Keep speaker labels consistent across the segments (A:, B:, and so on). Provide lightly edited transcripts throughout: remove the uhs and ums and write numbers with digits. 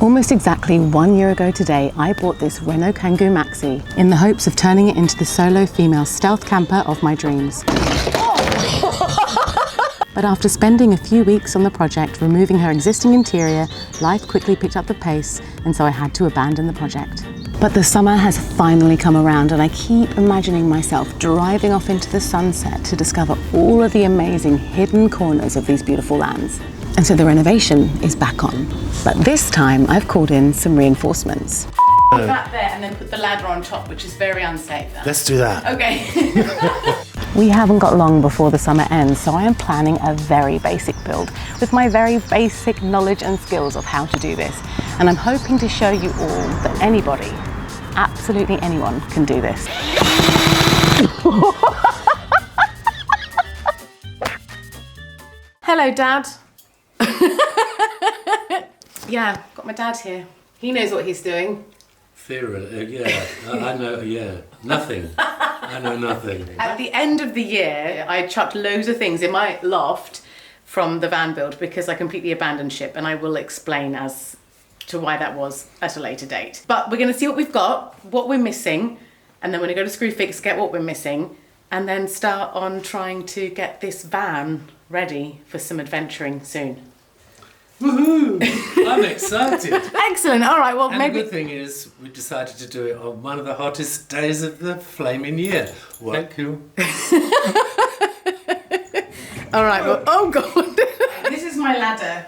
A: Almost exactly 1 year ago today, I bought this Renault Kangoo Maxi in the hopes of turning it into the solo female stealth camper of my dreams. But after spending a few weeks on the project, removing her existing interior, life quickly picked up the pace, and so I had to abandon the project. But the summer has finally come around, and I keep imagining myself driving off into the sunset to discover all of the amazing hidden corners of these beautiful lands. And so the renovation is back on. But this time I've called in some reinforcements.
B: Put that there and then put the ladder on top, which is very unsafe.
C: Let's do that.
B: Okay.
A: We haven't got long before the summer ends, so I am planning a very basic build with my very basic knowledge and skills of how to do this. And I'm hoping to show you all that anybody, absolutely anyone, can do this.
B: Hello, Dad. Yeah, got my dad here. He knows what he's doing.
D: Yeah, I know, yeah, nothing. I know nothing.
B: At the end of the year, I chucked loads of things in my loft from the van build because I completely abandoned ship, and I will explain as to why that was at a later date. But we're going to see what we've got, what we're missing, and then we're going to go to Screwfix, get what we're missing, and then start on trying to get this van ready for some adventuring soon.
D: Woohoo! I'm excited.
B: Excellent. All right. Well,
D: And
B: maybe.
D: the good thing is, we decided to do it on one of the hottest days of the flaming year. What cool.
B: All right. Well, oh God. This is my ladder.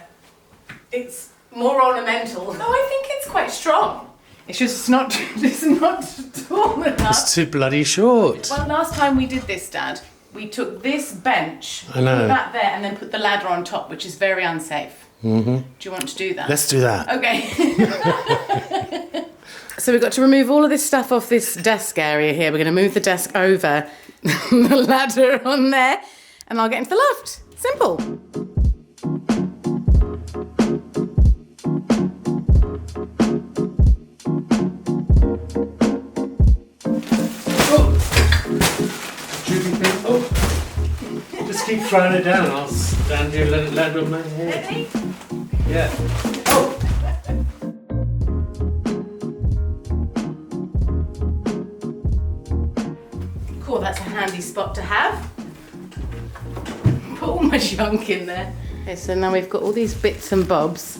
B: It's more ornamental. No, I think it's quite strong. It's just not. It's not tall enough.
C: It's too bloody short.
B: Well, last time we did this, Dad, we took this bench,
C: I know.
B: put that there, and then put the ladder on top, which is very unsafe. Mm-hmm. Do you want to do that?
C: Let's do that.
B: Okay. So we've got to remove all of this stuff off this desk area here. We're going to move the desk over, the ladder on there, and I'll get into the loft. Simple.
D: Just keep throwing it down. I'll stand here and let it land on my head.
B: Ready?
D: Yeah.
B: Oh. Cool, that's a handy spot to have. Put all my junk in there. Okay, so now we've got all these bits and bobs.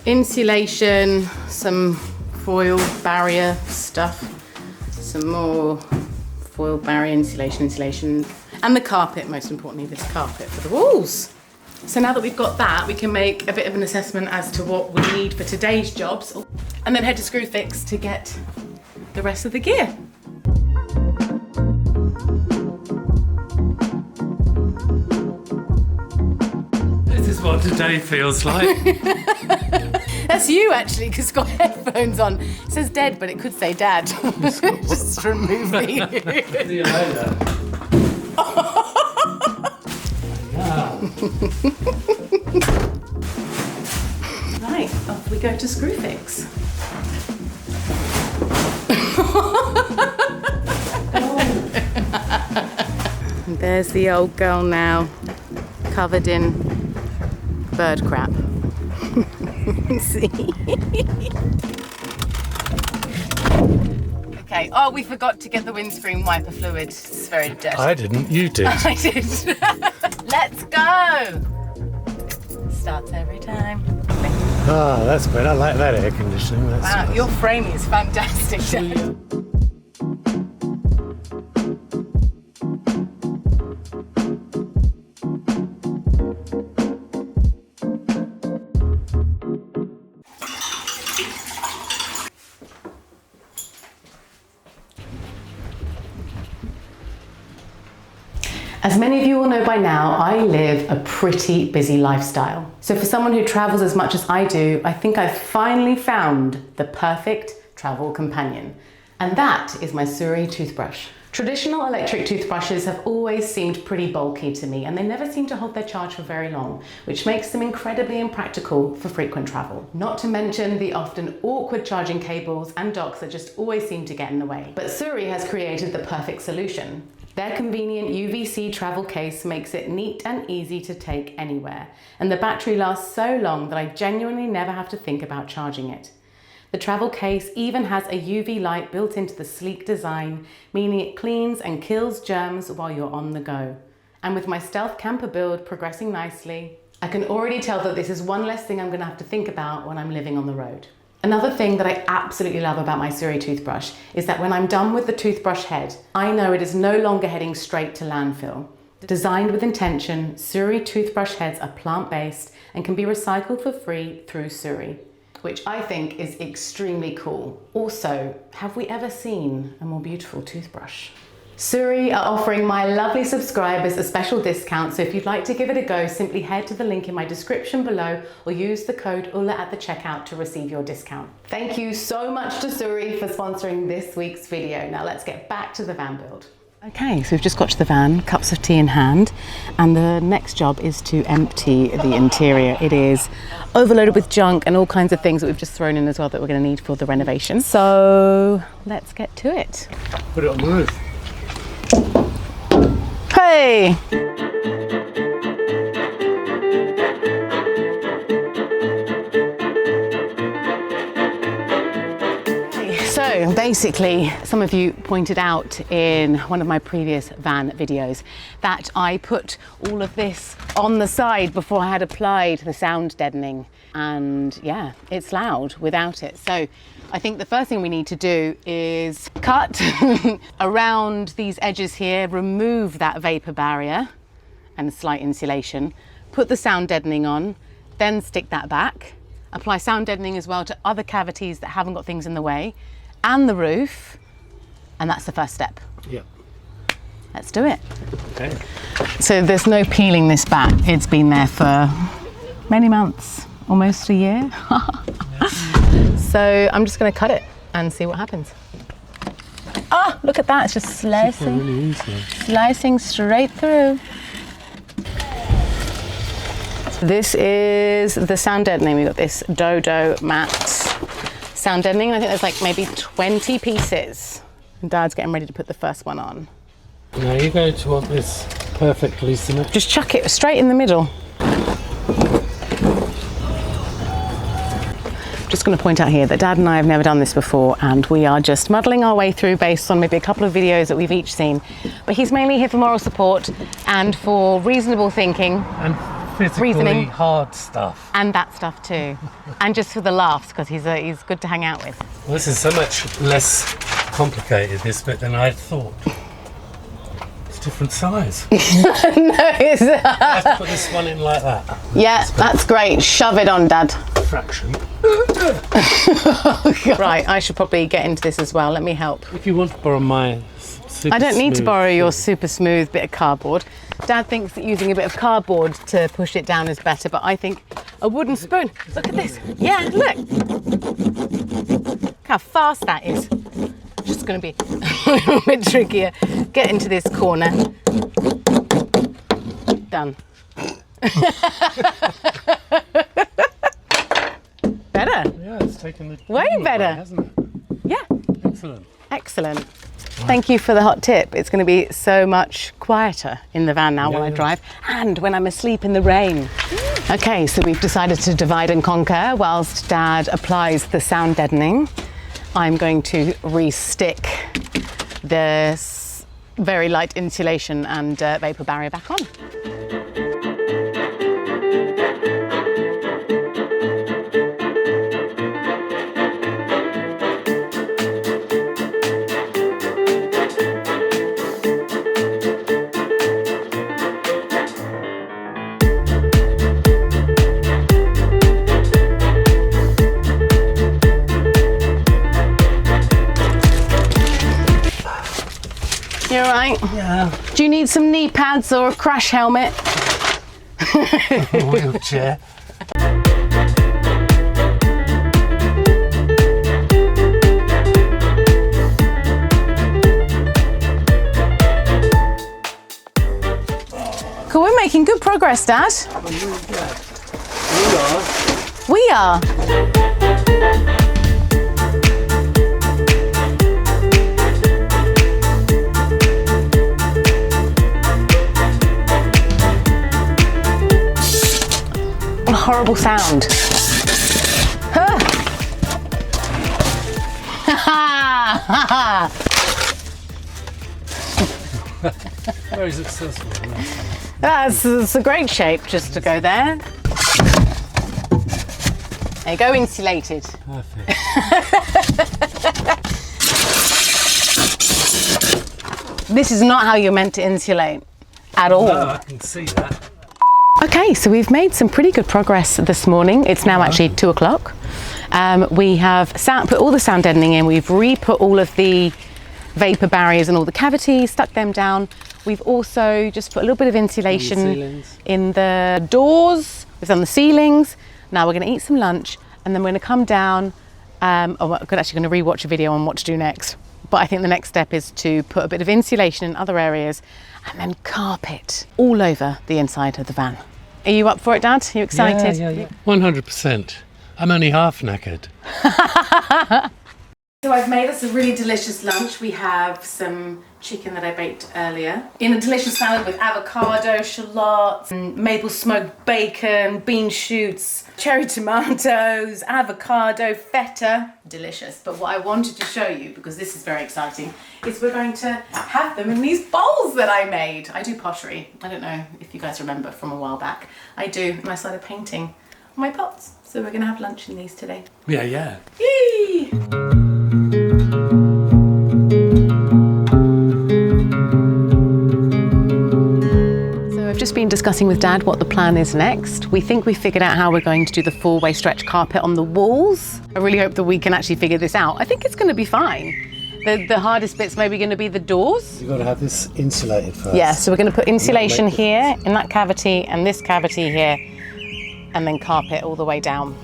B: Insulation, some foil barrier stuff, some more foil barrier insulation, and the carpet, most importantly, this carpet for the walls. So now that we've got that, we can make a bit of an assessment as to what we need for today's jobs, and then head to Screwfix to get the rest of the gear.
D: This is what today feels like.
B: That's you, actually, because it's got headphones on. It says dead, but it could say dad. Just remove me.
D: See you later.
B: Right, off we go to Screwfix. And there's the old girl now, covered in bird crap. See? Okay, oh, we forgot to get the windscreen wiper fluid. It's very dirty.
C: I didn't, you did.
B: I did. Let's go! Starts every time.
C: Ah, that's great. I like that air conditioning. That's
B: Wow, your framing is fantastic. As many of you will know by now, I live a pretty busy lifestyle. So for someone who travels as much as I do, I think I've finally found the perfect travel companion. And that is my Suri toothbrush. Traditional electric toothbrushes have always seemed pretty bulky to me, and they never seem to hold their charge for very long, which makes them incredibly impractical for frequent travel. Not to mention the often awkward charging cables and docks that just always seem to get in the way. But Suri has created the perfect solution. Their convenient UVC travel case makes it neat and easy to take anywhere, and the battery lasts so long that I genuinely never have to think about charging it. The travel case even has a UV light built into the sleek design, meaning it cleans and kills germs while you're on the go. And with my stealth camper build progressing nicely, I can already tell that this is one less thing I'm going to have to think about when I'm living on the road. Another thing that I absolutely love about my Suri toothbrush is that when I'm done with the toothbrush head, I know it is no longer heading straight to landfill. Designed with intention, Suri toothbrush heads are plant-based and can be recycled for free through Suri, which I think is extremely cool. Also, have we ever seen a more beautiful toothbrush? Suri are offering my lovely subscribers a special discount, so if you'd like to give it a go, simply head to the link in my description below or use the code ULA at the checkout to receive your discount. Thank you so much to Suri for sponsoring this week's video. Now let's get back to the van build.
A: Okay, so we've just got to the van, cups of tea in hand, and the next job is to empty the interior. It is overloaded with junk and all kinds of things that we've just thrown in as well that we're going to need for the renovation. So let's get to it.
C: Put it on the roof.
A: Hey! So basically, some of you pointed out in one of my previous van videos that I put all of this on the side before I had applied the sound deadening. And yeah, it's loud without it. So I think the first thing we need to do is cut around these edges here, remove that vapor barrier and slight insulation, put the sound deadening on, then stick that back, apply sound deadening as well to other cavities that haven't got things in the way, and the roof, and that's the first step.
C: Yep.
A: Let's do it.
C: Okay.
A: So there's no peeling this back. It's been there for many months, almost a year. So I'm just going to cut it and see what happens. Oh, look at that, it's just slicing,
C: Really easy.
A: slicing straight through. This is the sound deadening. We've got this Dodo matte sound deadening. I think there's like maybe 20 pieces. And Dad's getting ready to put the first one on.
C: Now you're going to want this perfectly symmetrical.
A: Just chuck it straight in the middle. Just going to point out here that Dad and I have never done this before, and we are just muddling our way through based on maybe a couple of videos that we've each seen. But he's mainly here for moral support and for reasonable thinking.
C: And physically
A: reasoning.
C: hard stuff.
A: And that stuff too. And just for the laughs, because he's good to hang out with.
C: Well, this is so much less complicated, this bit, than I'd thought. It's a different size.
A: No, it's...
C: I have to put this one in like that.
A: Yeah, that's great. Shove it on, Dad.
C: Fraction.
A: Right, I should probably get into this as well. Let me help.
C: If you want to borrow my super
A: I don't need to
C: smooth
A: borrow your
C: thing.
A: super smooth bit of cardboard. Dad thinks that using a bit of cardboard to push it down is better, but I think a wooden spoon. Look at this. Yeah, look. Look how fast that is. Just going to be a little bit trickier. Get into this corner. Done. Better.
C: Yeah, it's taken the
A: Way
C: away,
A: better.
C: hasn't it?
A: Yeah.
C: Excellent.
A: Excellent. Thank you for the hot tip. It's going to be so much quieter in the van now while I
C: Yeah.
A: drive and when I'm asleep in the rain. Okay, so we've decided to divide and conquer. Whilst Dad applies the sound deadening, I'm going to re-stick this very light insulation and vapor barrier back on. You all right?
C: Yeah.
A: Do you need some knee pads or a crash helmet?
C: Wheelchair.
A: Cool, we're making good progress, Dad. We are.
B: horrible sound.
C: Very successful.
B: That's a great shape just to go there. There you go, insulated.
C: Perfect.
B: This is not how you're meant to insulate at all.
C: No, I can see that.
B: Okay, so we've made some pretty good progress this morning. It's now actually 2 o'clock. We have put all the sound deadening in. We've re-put all of the vapor barriers and all the cavities, stuck them down. We've also just put a little bit of insulation in the doors. We've done the ceilings. Now we're going to eat some lunch and then we're going to come down. We're actually going to re-watch a video on what to do next. But I think the next step is to put a bit of insulation in other areas and then carpet all over the inside of the van. Are you up for it, Dad? Are you excited?
C: Yeah. 100%. I'm only half knackered.
B: So I've made us a really delicious lunch. We have some chicken that I baked earlier in a delicious salad with avocado, shallots, and maple smoked bacon, bean shoots, cherry tomatoes, avocado, feta. Delicious. But what I wanted to show you, because this is very exciting, is we're going to have them in these bowls that I made. I do pottery. I don't know if you guys remember from a while back. I do, and I started painting my pots. So we're going to have lunch in these today.
C: Yeah.
B: Yay! I've just been discussing with Dad what the plan is next. We think we've figured out how we're going to do the 4-way stretch carpet on the walls. I really hope that we can actually figure this out. I think it's going to be fine. The hardest bit's maybe going to be the doors.
D: You've got to have this insulated first.
B: Yeah, so we're going to put insulation here, in that cavity, and this cavity here, and then carpet all the way down.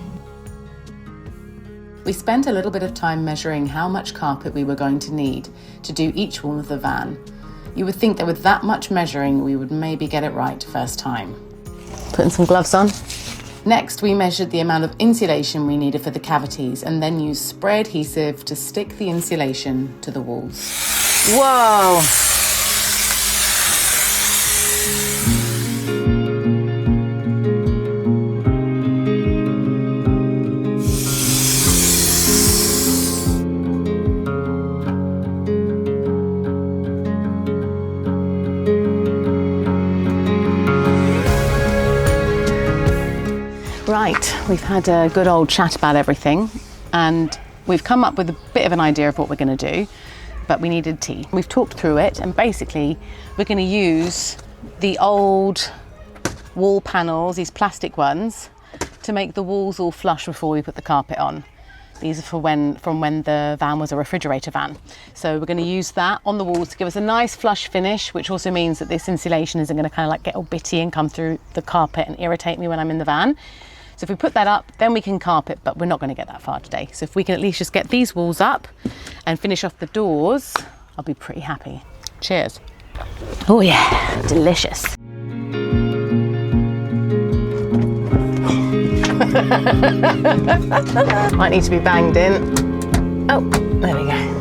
B: We spent a little bit of time measuring how much carpet we were going to need to do each wall of the van. You would think that with that much measuring, we would maybe get it right first time. Putting some gloves on. Next, we measured the amount of insulation we needed for the cavities and then used spray adhesive to stick the insulation to the walls. Whoa! Right, we've had a good old chat about everything and we've come up with a bit of an idea of what we're going to do, but we needed tea. We've talked through it and basically we're going to use the old wall panels, these plastic ones, to make the walls all flush before we put the carpet on. These are from when the van was a refrigerator van. So we're going to use that on the walls to give us a nice flush finish, which also means that this insulation isn't going to kind of like get all bitty and come through the carpet and irritate me when I'm in the van. So if we put that up, then we can carpet, but we're not going to get that far today. So if we can at least just get these walls up and finish off the doors, I'll be pretty happy. Cheers. Oh yeah, delicious. Might need to be banged in. Oh, there we go.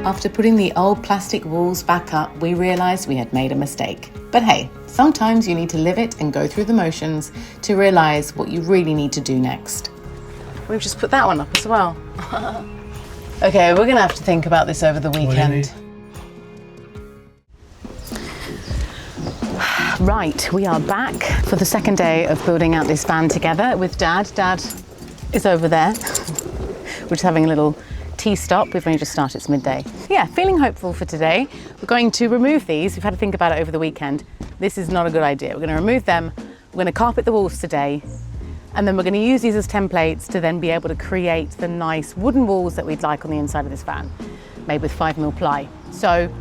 B: After putting the old plastic walls back up, we realised we had made a mistake. But hey, sometimes you need to live it and go through the motions to realise what you really need to do next. We've just put that one up as well. Okay, we're going to have to think about this over the weekend. Right, we are back for the second day of building out this van together with Dad. Dad is over there. We're just having a little tea stop. We've only just started, it's midday. Yeah, feeling hopeful for today. We're going to remove these. We've had to think about it over the weekend. This is not a good idea. We're going to remove them. We're going to carpet the walls today. And then we're going to use these as templates to then be able to create the nice wooden walls that we'd like on the inside of this van, made with 5mm ply. So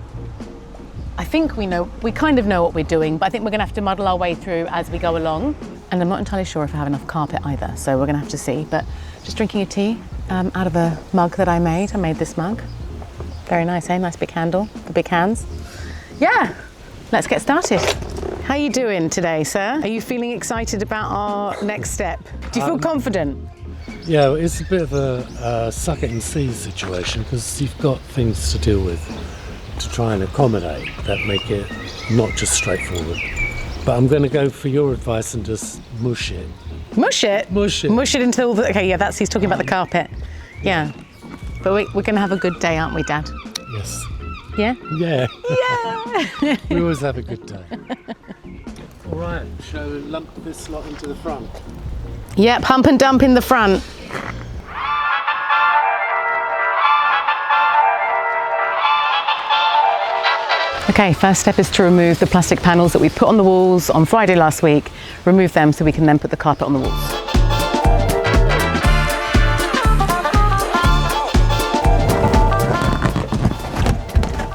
B: I think we kind of know what we're doing, but I think we're going to have to muddle our way through as we go along. And I'm not entirely sure if I have enough carpet either, so we're going to have to see. But just drinking a tea out of a mug that I made. I made this mug. Very nice, eh? Nice big handle, the big hands. Yeah, let's get started. How are you doing today, sir? Are you feeling excited about our next step? Do you feel confident?
C: Yeah, it's a bit of a suck it and see situation because you've got things to deal with to try and accommodate that make it not just straightforward. But I'm going to go for your advice and just mush it.
B: Mush it?
C: Mush it.
B: Mush it until, okay, yeah, he's talking about the carpet. Yeah. But we're going to have a good day, aren't we, Dad?
C: Yes.
B: Yeah?
C: Yeah.
B: Yeah!
C: We always have a good day. All right, shall we lump this lot into the front?
B: Yep, hump and dump in the front. Okay, first step is to remove the plastic panels that we put on the walls on Friday last week. Remove them so we can then put the carpet on the walls.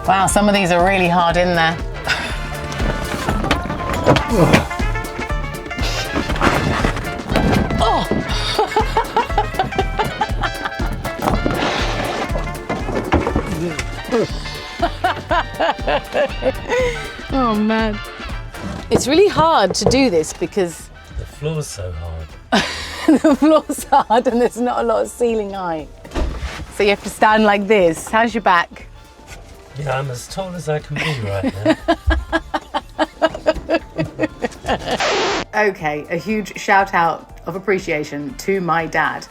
B: Wow, some of these are really hard in there. Oh man. It's really hard to do this because
C: The floor's so hard.
B: the floor's hard and there's not a lot of ceiling height. So you have to stand like this. How's your back?
C: Yeah, I'm as tall as I can be right now.
B: Okay, a huge shout out of appreciation to my dad.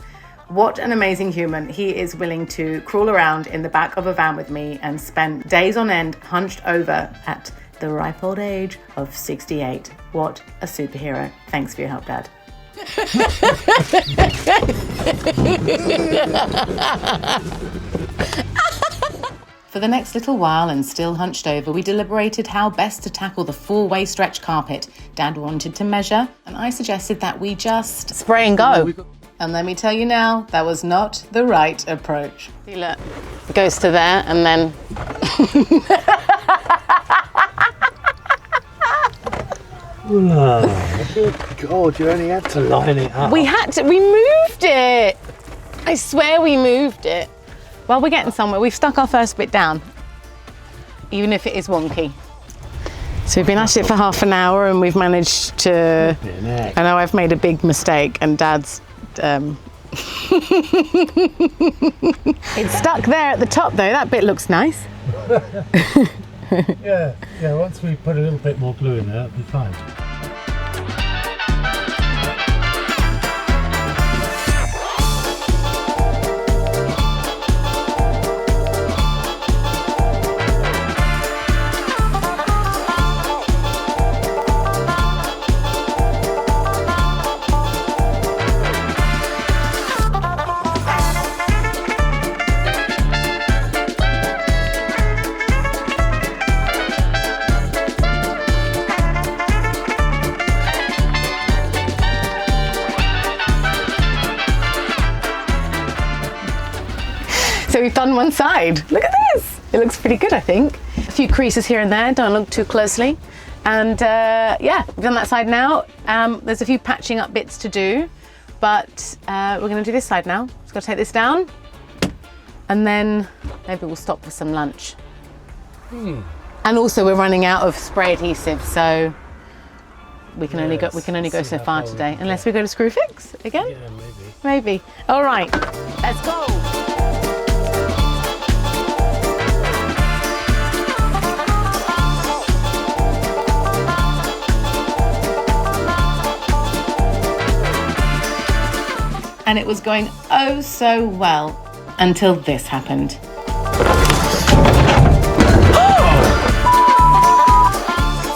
B: What an amazing human. He is willing to crawl around in the back of a van with me and spend days on end hunched over at the ripe old age of 68. What a superhero. Thanks for your help, Dad. For the next little while and still hunched over, we deliberated how best to tackle the 4-way stretch carpet. Dad wanted to measure, and I suggested that we just spray and go. And let me tell you now, that was not the right approach. See, look, it goes to there and then...
C: Oh, good God, you only had to line it up.
B: We moved it. I swear we moved it. Well, we're getting somewhere. We've stuck our first bit down, even if it is wonky. So we've been at it for half an hour and we've managed to... I know I've made a big mistake and Dad's... It's stuck there at the top though. That bit looks nice.
C: Yeah, once we put a little bit more glue in there, it'll be fine.
B: So we've done one side. Look at this. It looks pretty good, I think. A few creases here and there, don't look too closely. And yeah, we've done that side now. There's a few patching up bits to do, but we're gonna do this side now. Just gotta take this down and then maybe we'll stop for some lunch. And also we're running out of spray adhesive, so we can only go so far today, unless we go to Screwfix again.
C: Yeah,
B: Maybe. All right, let's go. And it was going oh so well until this happened.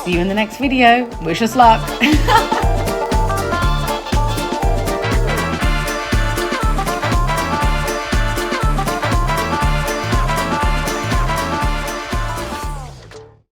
B: See you in the next video. Wish us luck.